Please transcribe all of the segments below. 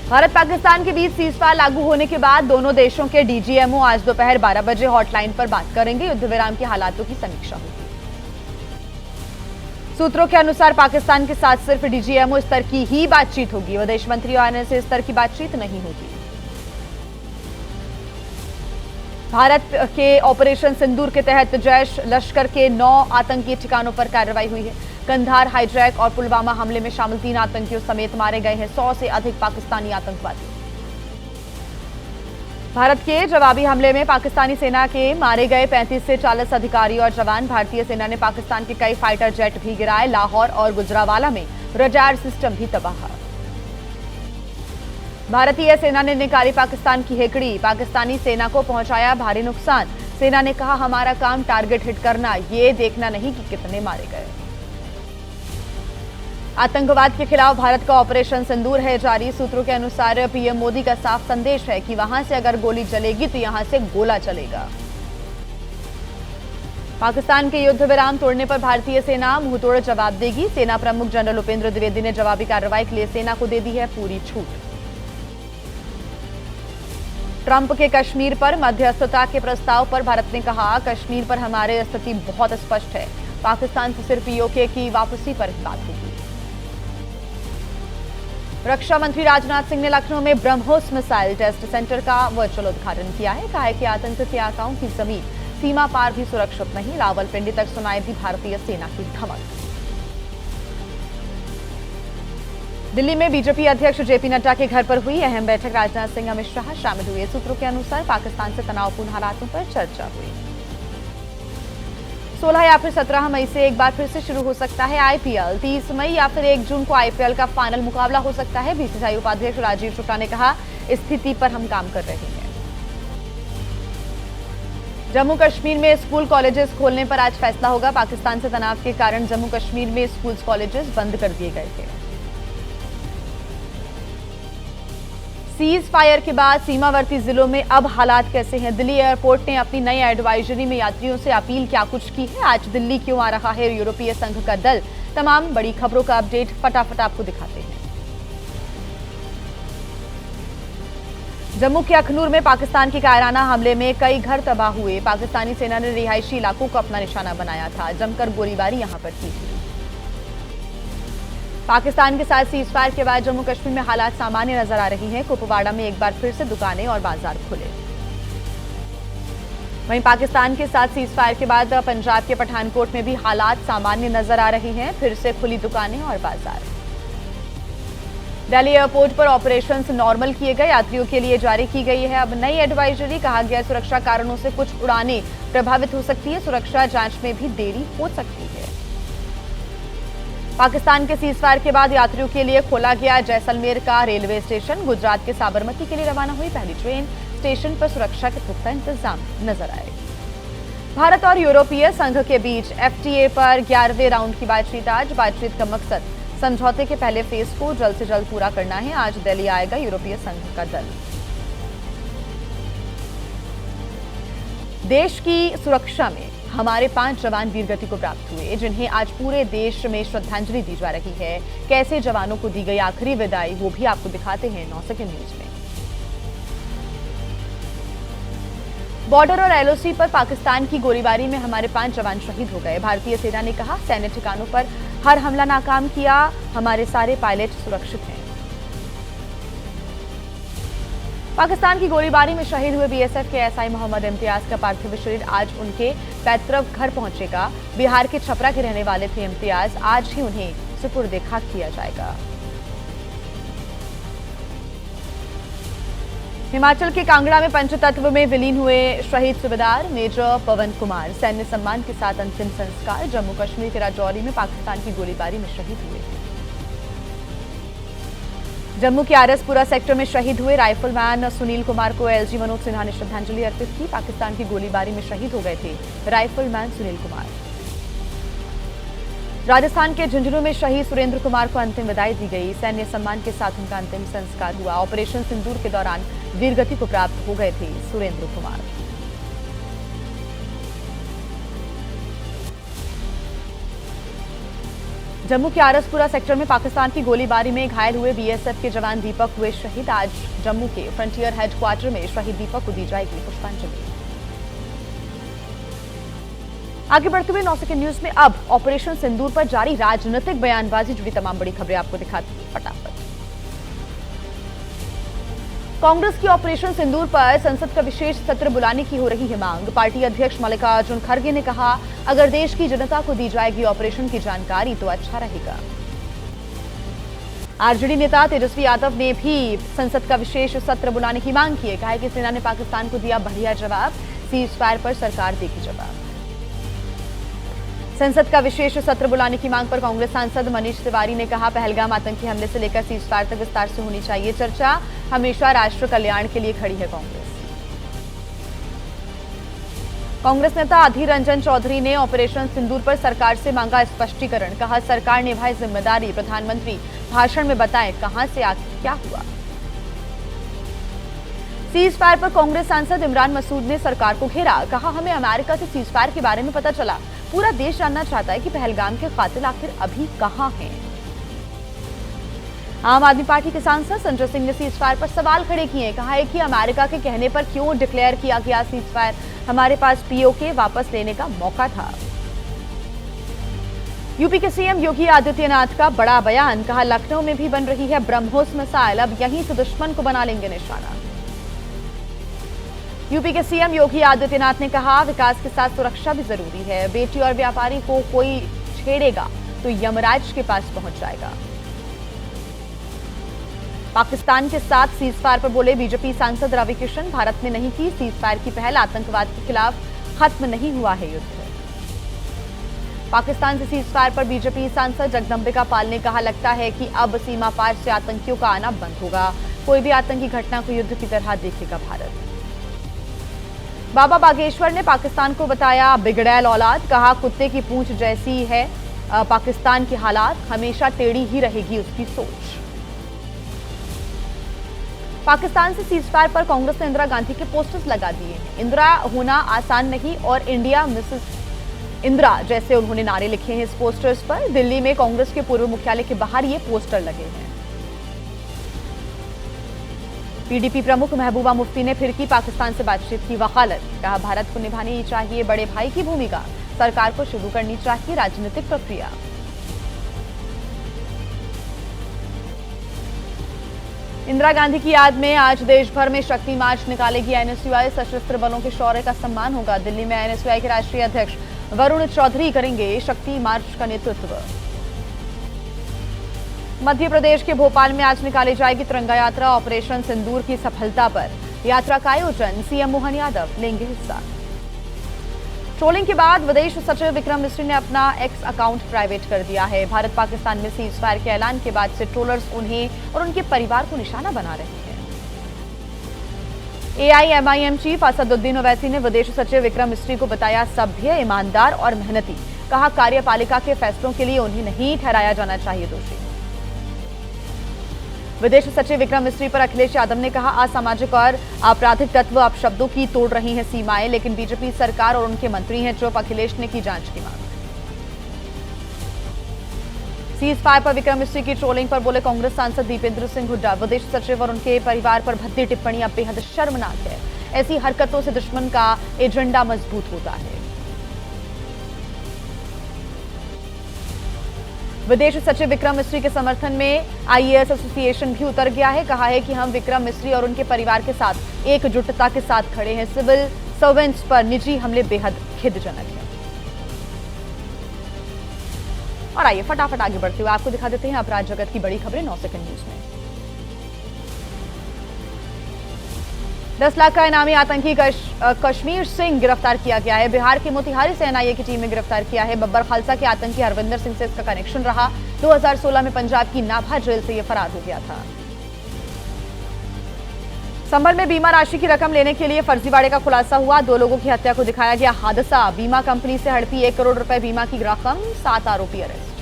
भारत पाकिस्तान के बीच सीजफायर लागू होने के बाद दोनों देशों के डीजीएमओ आज दोपहर 12 बजे हॉटलाइन पर बात करेंगे। युद्ध विराम के हालातों की समीक्षा होगी। सूत्रों के अनुसार पाकिस्तान के साथ सिर्फ डीजीएमओ स्तर की ही बातचीत होगी। विदेश मंत्री और एनएसए स्तर की बातचीत नहीं होगी। भारत के ऑपरेशन सिंदूर के तहत जैश लश्कर के 9 आतंकी ठिकानों पर कार्रवाई हुई है। कंधार हाईजैक और पुलवामा हमले में शामिल 3 आतंकियों समेत मारे गए हैं 100 से अधिक पाकिस्तानी आतंकवादी। भारत के जवाबी हमले में पाकिस्तानी सेना के मारे गए 35 से 40 अधिकारी और जवान। भारतीय सेना ने पाकिस्तान के कई फाइटर जेट भी गिराए। लाहौर और गुजरावाला में रडार सिस्टम भी तबाह। भारतीय सेना ने निकाली पाकिस्तान की हेकड़ी। पाकिस्तानी सेना को पहुंचाया भारी नुकसान। सेना ने कहा, हमारा काम टारगेट हिट करना, ये देखना नहीं कि कितने मारे गए। आतंकवाद के खिलाफ भारत का ऑपरेशन सिंदूर है जारी। सूत्रों के अनुसार पीएम मोदी का साफ संदेश है कि वहां से अगर गोली चलेगी तो यहां से गोला चलेगा। पाकिस्तान के युद्ध विराम तोड़ने पर भारतीय सेना मुंहतोड़ जवाब देगी। सेना प्रमुख जनरल उपेंद्र द्विवेदी ने जवाबी कार्रवाई के लिए सेना को दे दी है पूरी छूट। ट्रंप के कश्मीर पर मध्यस्थता के प्रस्ताव पर भारत ने कहा, कश्मीर पर हमारी स्थिति बहुत स्पष्ट है। पाकिस्तान से सिर्फ पीओके की वापसी पर बात होगी। रक्षा मंत्री राजनाथ सिंह ने लखनऊ में ब्रह्मोस मिसाइल टेस्ट सेंटर का वर्चुअल उद्घाटन किया है। कहा है कि आतंकी आकाओं की जमीन सीमा पार भी सुरक्षित नहीं। रावलपिंडी तक सुनाई दी भारतीय सेना की धमक। दिल्ली में बीजेपी अध्यक्ष जेपी नड्डा के घर पर हुई अहम बैठक। राजनाथ सिंह, अमित शाह शामिल हुए। सूत्रों के अनुसार पाकिस्तान से तनावपूर्ण हालातों पर चर्चा हुई। 16 या फिर 17 मई से एक बार फिर से शुरू हो सकता है आईपीएल। 30 मई या फिर 1 जून को आईपीएल का फाइनल मुकाबला हो सकता है। बीसीसीआई उपाध्यक्ष राजीव शुक्ला ने कहा, स्थिति पर हम काम कर रहे हैं। जम्मू कश्मीर में स्कूल कॉलेजेस खोलने पर आज फैसला होगा। पाकिस्तान से तनाव के कारण जम्मू कश्मीर में स्कूल कॉलेजेस बंद कर दिए गए थे। सीज फायर के बाद सीमावर्ती जिलों में अब हालात कैसे हैं? दिल्ली एयरपोर्ट ने अपनी नई एडवाइजरी में यात्रियों से अपील क्या कुछ की है? आज दिल्ली क्यों आ रहा है यूरोपीय संघ का दल? तमाम बड़ी खबरों का अपडेट फटाफट आपको दिखाते हैं। जम्मू के अखनूर में पाकिस्तान के कायराना हमले में कई घर तबाह हुए। पाकिस्तानी सेना ने रिहायशी इलाकों को अपना निशाना बनाया था। जमकर गोलीबारी यहां पर की थी। पाकिस्तान के साथ सीजफायर के बाद जम्मू कश्मीर में हालात सामान्य नजर आ रही हैं। कुपवाड़ा में एक बार फिर से दुकानें और बाजार खुले। वहीं पाकिस्तान के साथ सीजफायर के बाद पंजाब के पठानकोट में भी हालात सामान्य नजर आ रहे हैं। फिर से खुली दुकानें और बाजार। दिल्ली एयरपोर्ट पर ऑपरेशंस नॉर्मल किए गए। यात्रियों के लिए जारी की गई है अब नई एडवाइजरी। कहा गया सुरक्षा कारणों से कुछ उड़ानें प्रभावित हो सकती है। सुरक्षा जांच में भी देरी हो सकती है। पाकिस्तान के सीजफायर के बाद यात्रियों के लिए खोला गया जैसलमेर का रेलवे स्टेशन। गुजरात के साबरमती के लिए रवाना हुई पहली ट्रेन। स्टेशन पर सुरक्षा के पुख्ता इंतजाम नजर आए। भारत और यूरोपीय संघ के बीच एफटीए पर 11वें राउंड की बातचीत आज। बातचीत का मकसद समझौते के पहले फेज को जल्द से जल्द पूरा करना है। आज दिल्ली आएगा यूरोपीय संघ का दल। देश की सुरक्षा में हमारे 5 जवान वीरगति को प्राप्त हुए, जिन्हें आज पूरे देश में श्रद्धांजलि दी जा रही है। कैसे जवानों को दी गई आखिरी विदाई, वो भी आपको दिखाते हैं 9 सेकंड न्यूज में। बॉर्डर और एलओसी पर पाकिस्तान की गोलीबारी में हमारे 5 जवान शहीद हो गए। भारतीय सेना ने कहा, सैन्य ठिकानों पर हर हमला नाकाम किया। हमारे सारे पायलट सुरक्षित हैं। पाकिस्तान की गोलीबारी में शहीद हुए बीएसएफ के एसआई मोहम्मद इम्तियाज का पार्थिव शरीर आज उनके पैतृक घर पहुंचेगा। बिहार के छपरा के रहने वाले थे इम्तियाज। आज ही उन्हें सुपुर्द खाक किया जाएगा। हिमाचल के कांगड़ा में पंचतत्व में विलीन हुए शहीद सूबेदार मेजर पवन कुमार सैन्य सम्मान के साथ अंतिम संस्कार। जम्मू कश्मीर के राजौरी में पाकिस्तान की गोलीबारी में शहीद हुए थे। जम्मू के आरएसपुरा सेक्टर में शहीद हुए राइफलमैन सुनील कुमार को एलजी मनोज सिन्हा ने श्रद्धांजलि अर्पित की। पाकिस्तान की गोलीबारी में शहीद हो गए थे राइफलमैन सुनील कुमार। राजस्थान के झुंझुनू में शहीद सुरेंद्र कुमार को अंतिम विदाई दी गई। सैन्य सम्मान के साथ उनका अंतिम संस्कार हुआ। ऑपरेशन सिंदूर के दौरान वीरगति को प्राप्त हो गए थे सुरेंद्र कुमार। जम्मू के आरसपुरा सेक्टर में पाकिस्तान की गोलीबारी में घायल हुए बीएसएफ के जवान दीपक हुए शहीद। आज जम्मू के फ्रंटियर हेडक्वार्टर में शहीद दीपक को दी जाएगी पुष्पांजलि। आगे बढ़ते हुए 9 सेकंड न्यूज में अब ऑपरेशन सिंदूर पर जारी राजनीतिक बयानबाजी जुड़ी तमाम बड़ी खबरें आपको दिखाते हैं फटाफट। कांग्रेस की ऑपरेशन सिंदूर पर संसद का विशेष सत्र बुलाने की हो रही है मांग। पार्टी अध्यक्ष मल्लिकार्जुन खड़गे ने कहा, अगर देश की जनता को दी जाएगी ऑपरेशन की जानकारी तो अच्छा रहेगा। आरजेडी नेता तेजस्वी यादव ने भी संसद का विशेष सत्र बुलाने की मांग की है। कहा है कि सेना ने पाकिस्तान को दिया बढ़िया जवाब, सीज फायर पर सरकार देगी जवाब। संसद का विशेष सत्र बुलाने की मांग पर कांग्रेस सांसद मनीष तिवारी ने कहा, पहलगाम आतंकी हमले से लेकर सीज फायर तक विस्तार से होनी चाहिए चर्चा। हमेशा राष्ट्र कल्याण के लिए खड़ी है कांग्रेस। कांग्रेस नेता अधीर रंजन चौधरी ने ऑपरेशन सिंदूर पर सरकार से मांगा स्पष्टीकरण। कहा, सरकार निभाए जिम्मेदारी, प्रधानमंत्री भाषण में बताएं कहां से आखिर क्या हुआ। सीज फायर पर कांग्रेस सांसद इमरान मसूद ने सरकार को घेरा। कहा, हमें अमेरिका से सीज फायर के बारे में पता चला। पूरा देश जानना चाहता है कि पहलगाम के कातिल आखिर अभी कहां हैं। आम आदमी पार्टी के सांसद संजय सिंह ने सीज फायर पर सवाल खड़े किए। कहा है कि अमेरिका के कहने पर क्यों डिक्लेयर किया गया सीज फायर, हमारे पास पीओके वापस लेने का मौका था। यूपी के सीएम योगी आदित्यनाथ का बड़ा बयान। कहा, लखनऊ में भी बन रही है ब्रह्मोस मिसाइल, अब यहीं से दुश्मन को बना लेंगे निशाना। यूपी के सीएम योगी आदित्यनाथ ने कहा, विकास के साथ सुरक्षा भी जरूरी है। बेटी और व्यापारी को कोई छेड़ेगा तो यमराज के पास पहुंच जाएगा। पाकिस्तान के साथ सीज फायर पर बोले बीजेपी सांसद रवि किशन, भारत ने नहीं की सीज फायर की पहल, आतंकवाद के खिलाफ खत्म नहीं हुआ है युद्ध। पाकिस्तान से सीज फायर पर बीजेपी सांसद जगदंबिका पाल ने कहा, लगता है कि अब सीमा पार से आतंकियों का आना बंद होगा। कोई भी आतंकी घटना को युद्ध की तरह देखेगा भारत। बाबा बागेश्वर ने पाकिस्तान को बताया बिगड़ैल औलाद। कहा, कुत्ते की पूंछ जैसी है पाकिस्तान की हालात, हमेशा टेढ़ी ही रहेगी उसकी सोच। पाकिस्तान से सीज फायर पर कांग्रेस ने इंदिरा गांधी के पोस्टर्स लगा दिए। इंदिरा होना आसान नहीं और इंडिया मिसेस इंदिरा जैसे उन्होंने नारे लिखे हैं इस पोस्टर्स पर। दिल्ली में कांग्रेस के पूर्व मुख्यालय के बाहर ये पोस्टर लगे हैं। पीडीपी प्रमुख महबूबा मुफ्ती ने फिर की पाकिस्तान से बातचीत की वकालत। कहा, भारत को निभानी चाहिए बड़े भाई की भूमिका, सरकार को शुरू करनी चाहिए राजनीतिक प्रक्रिया। इंदिरा गांधी की याद में आज देश भर में शक्ति मार्च निकालेगी एनएसयूआई। सशस्त्र बलों के शौर्य का सम्मान होगा। दिल्ली में एनएसयूआई के राष्ट्रीय अध्यक्ष वरुण चौधरी करेंगे शक्ति मार्च का नेतृत्व। मध्य प्रदेश के भोपाल में आज निकाली जाएगी तिरंगा यात्रा। ऑपरेशन सिंदूर की सफलता पर यात्रा का आयोजन, सीएम मोहन यादव लेंगे हिस्सा। ट्रोलिंग के बाद विदेश सचिव विक्रम मिस्री ने अपना एक्स अकाउंट प्राइवेट कर दिया है। भारत पाकिस्तान में सीज फायर के ऐलान के बाद से ट्रोलर्स उन्हें और उनके परिवार को निशाना बना रहे हैं। एआईएमआईएम चीफ असदुद्दीन ओवैसी ने विदेश सचिव विक्रम मिस्री को बताया सभ्य, ईमानदार और मेहनती। कहा, कार्यपालिका के फैसलों के लिए उन्हें नहीं ठहराया जाना चाहिए दोषी। विदेश सचिव विक्रम मिस्री पर अखिलेश यादव ने कहा, असामाजिक और आपराधिक तत्व अब शब्दों की तोड़ रही हैं सीमाएं, लेकिन बीजेपी सरकार और उनके मंत्री हैं चुप। अखिलेश ने की जांच की मांग। सीज फायर पर विक्रम मिस्री की ट्रोलिंग पर बोले कांग्रेस सांसद दीपेंद्र सिंह हुड्डा, विदेश सचिव और उनके परिवार पर भद्दी टिप्पणियां बेहद शर्मनाक है। ऐसी हरकतों से दुश्मन का एजेंडा मजबूत होता है। विदेश सचिव विक्रम मिस्री के समर्थन में आईएएस एसोसिएशन भी उतर गया है। कहा है कि हम विक्रम मिस्री और उनके परिवार के साथ एकजुटता के साथ खड़े हैं। सिविल सर्वेंट्स पर निजी हमले बेहद खेदजनक है। और आइए फटाफट आगे बढ़ते हुए आपको दिखा देते हैं अपराध जगत की बड़ी खबरें 9 सेकंड न्यूज में। 10 लाख का इनामी आतंकी कश्मीर सिंह गिरफ्तार किया गया है। बिहार के मोतिहारी से एनआईए की टीम ने गिरफ्तार किया है। बब्बर खालसा के आतंकी हरविंदर सिंह से इसका कनेक्शन रहा। 2016 में पंजाब की नाभा जेल से यह फरार हो गया था। संभल में बीमा राशि की रकम लेने के लिए फर्जीवाड़े का खुलासा हुआ। 2 लोगों की हत्या को दिखाया गया हादसा। बीमा कंपनी से हड़पी 1 करोड़ रुपए बीमा की रकम, 7 आरोपी अरेस्ट।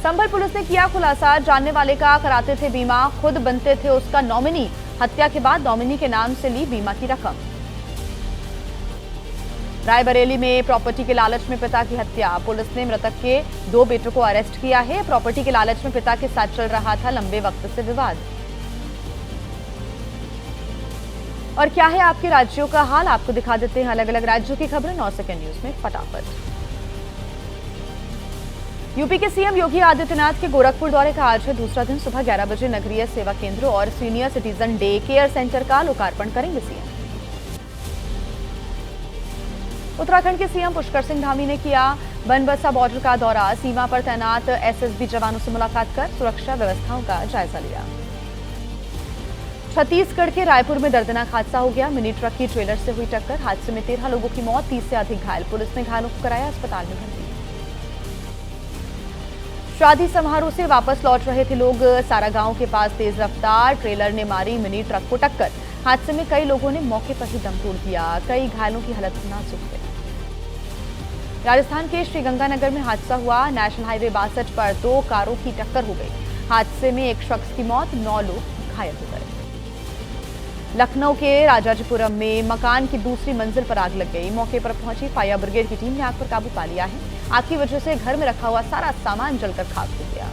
संभल पुलिस ने किया खुलासा, जानने वाले का कराते थे बीमा, खुद बनते थे उसका नॉमिनी। हत्या के बाद नॉमिनी के नाम से ली बीमा की रकम। रायबरेली में प्रॉपर्टी के लालच में पिता की हत्या, पुलिस ने मृतक के 2 बेटों को अरेस्ट किया है। प्रॉपर्टी के लालच में पिता के साथ चल रहा था लंबे वक्त से विवाद। और क्या है आपके राज्यों का हाल, आपको दिखा देते हैं अलग अलग राज्यों की खबरें 9 सेकंड न्यूज में फटाफट। यूपी के सीएम योगी आदित्यनाथ के गोरखपुर दौरे का आज है दूसरा दिन। सुबह 11 बजे नगरीय सेवा केंद्र और senior citizen day care centre का लोकार्पण करेंगे सीएम। उत्तराखंड के सीएम पुष्कर सिंह धामी ने किया बनबसा बॉर्डर का दौरा। सीमा पर तैनात एसएसबी जवानों से मुलाकात कर सुरक्षा व्यवस्थाओं का जायजा लिया। छत्तीसगढ़ के रायपुर में दर्दनाक हादसा हो गया। मिनी ट्रक की ट्रेलर से हुई टक्कर, हादसे में 13 लोगों की मौत, 30 से अधिक घायल। पुलिस ने घायलों को कराया अस्पताल में भर्ती। शादी समारोह से वापस लौट रहे थे लोग। सारागांव के पास तेज रफ्तार ट्रेलर ने मारी मिनी ट्रक को टक्कर। हादसे में कई लोगों ने मौके पर ही दम तोड़ दिया, कई घायलों की हालत नाजुक है। राजस्थान के श्रीगंगानगर में हादसा हुआ। नेशनल हाईवे 62 पर 2 कारों की टक्कर हो गई। हादसे में एक शख्स की मौत, 9 लोग घायल हो गए। लखनऊ के राजाजीपुरम में मकान की दूसरी मंजिल पर आग लग गई। मौके पर पहुंची फायर ब्रिगेड की टीम ने आग पर काबू पा लिया है। आग की वजह से घर में रखा हुआ सारा सामान जलकर खाक हो गया।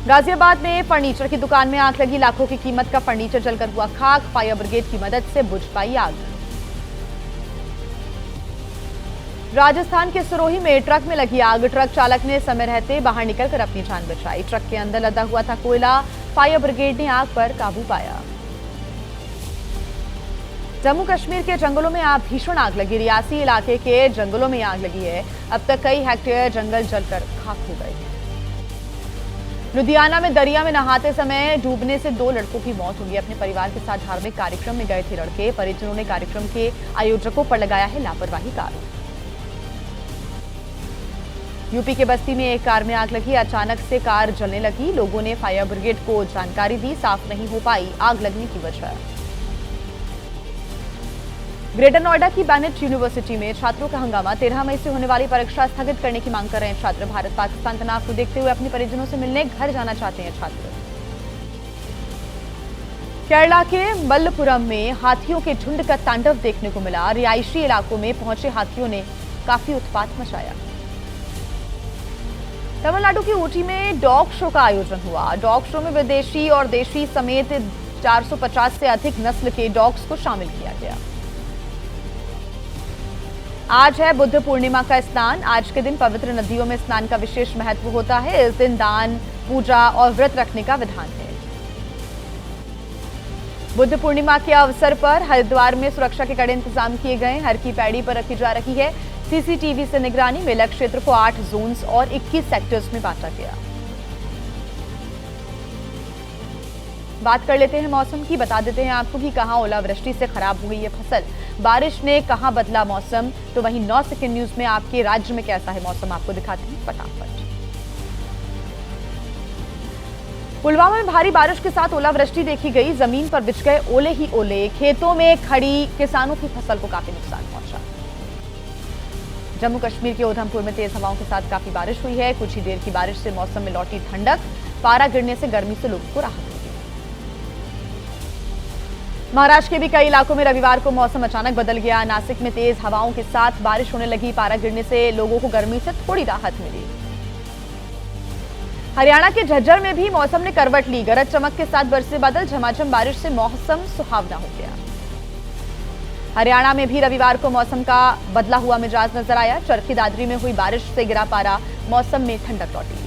गाजियाबाद में फर्नीचर की दुकान में आग लगी। लाखों की कीमत का फर्नीचर जलकर हुआ खाक। फायर ब्रिगेड की मदद से बुझ पाई आग। राजस्थान के सिरोही में ट्रक में लगी आग। ट्रक चालक ने समय रहते बाहर निकलकर अपनी जान बचाई। ट्रक के अंदर लदा हुआ था कोयला। फायर ब्रिगेड ने आग पर काबू पाया। जम्मू कश्मीर के जंगलों में भीषण आग लगी। रियासी इलाके के जंगलों में आग लगी है। अब तक कई हेक्टेयर जंगल जलकर खाक हो गए हैं। लुधियाना में दरिया में नहाते समय डूबने से 2 लड़कों की मौत हो गई। अपने परिवार के साथ धार्मिक कार्यक्रम में गए थे लड़के। परिजनों ने कार्यक्रम के आयोजकों पर लगाया है लापरवाही का आरोप। यूपी के बस्ती में एक कार में आग लगी। अचानक से कार जलने लगी। लोगों ने फायर ब्रिगेड को जानकारी दी। साफ नहीं हो पाई आग लगने की वजह। ग्रेटर नोएडा की बैनेट यूनिवर्सिटी में छात्रों का हंगामा। 13 मई से होने वाली परीक्षा स्थगित करने की मांग कर रहे हैं छात्र। भारत पाकिस्तान तनाव को देखते हुए अपने परिजनों से मिलने घर जाना चाहते हैं छात्र। केरला के मल्लपुरम में हाथियों के झुंड का तांडव देखने को मिला। रिहायशी इलाकों में पहुंचे हाथियों ने काफी उत्पात मचाया। तमिलनाडु की ऊटी में डॉग शो का आयोजन हुआ। डॉग शो में विदेशी और देशी समेत 450 से अधिक नस्ल के डॉग्स को शामिल किया गया। आज है बुद्ध पूर्णिमा का स्नान। आज के दिन पवित्र नदियों में स्नान का विशेष महत्व होता है। इस दिन दान, पूजा और व्रत रखने का विधान है। बुद्ध पूर्णिमा के अवसर पर हरिद्वार में सुरक्षा के कड़े इंतजाम किए गए। हर की पैड़ी पर रखी जा रही है सीसीटीवी से निगरानी। मेला क्षेत्र को 8 जोन्स और 21 सेक्टर्स में बांटा गया। बात कर लेते हैं मौसम की। बता देते हैं आपको कि कहां ओलावृष्टि से खराब हो गई है फसल, बारिश ने कहां बदला मौसम। तो वहीं 9 सेकंड न्यूज में आपके राज्य में कैसा है मौसम आपको दिखाते हैं फटाफट। पुलवामा में भारी बारिश के साथ ओलावृष्टि देखी गई। जमीन पर बिछ गए ओले ही ओले। खेतों में खड़ी किसानों की फसल को काफी नुकसान पहुंचा। जम्मू कश्मीर के उधमपुर में तेज हवाओं के साथ काफी बारिश हुई है। कुछ ही देर की बारिश से मौसम में लौटी ठंडक। पारा गिरने से गर्मी से लोगों को राहत मिली। महाराष्ट्र के भी कई इलाकों में रविवार को मौसम अचानक बदल गया। नासिक में तेज हवाओं के साथ बारिश होने लगी। पारा गिरने से लोगों को गर्मी से थोड़ी राहत मिली। हरियाणा के झज्जर में भी मौसम ने करवट ली। गरज चमक के साथ बरसे बादल। झमाझम बारिश से मौसम सुहावना हो गया। हरियाणा में भी रविवार को मौसम का बदला हुआ मिजाज नजर आया। चरखी दादरी में हुई बारिश से गिरा पारा। मौसम में ठंडक लौटी।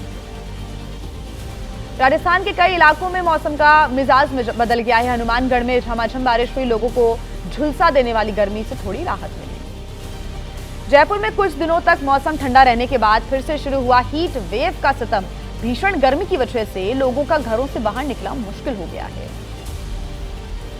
राजस्थान के कई इलाकों में मौसम का मिजाज बदल गया है। हनुमानगढ़ में झमाझम बारिश हुई। लोगों को झुलसा देने वाली गर्मी से थोड़ी राहत मिली। जयपुर में कुछ दिनों तक मौसम ठंडा रहने के बाद फिर से शुरू हुआ हीट वेव का सितम। भीषण गर्मी की वजह से लोगों का घरों से बाहर निकलना मुश्किल हो गया है।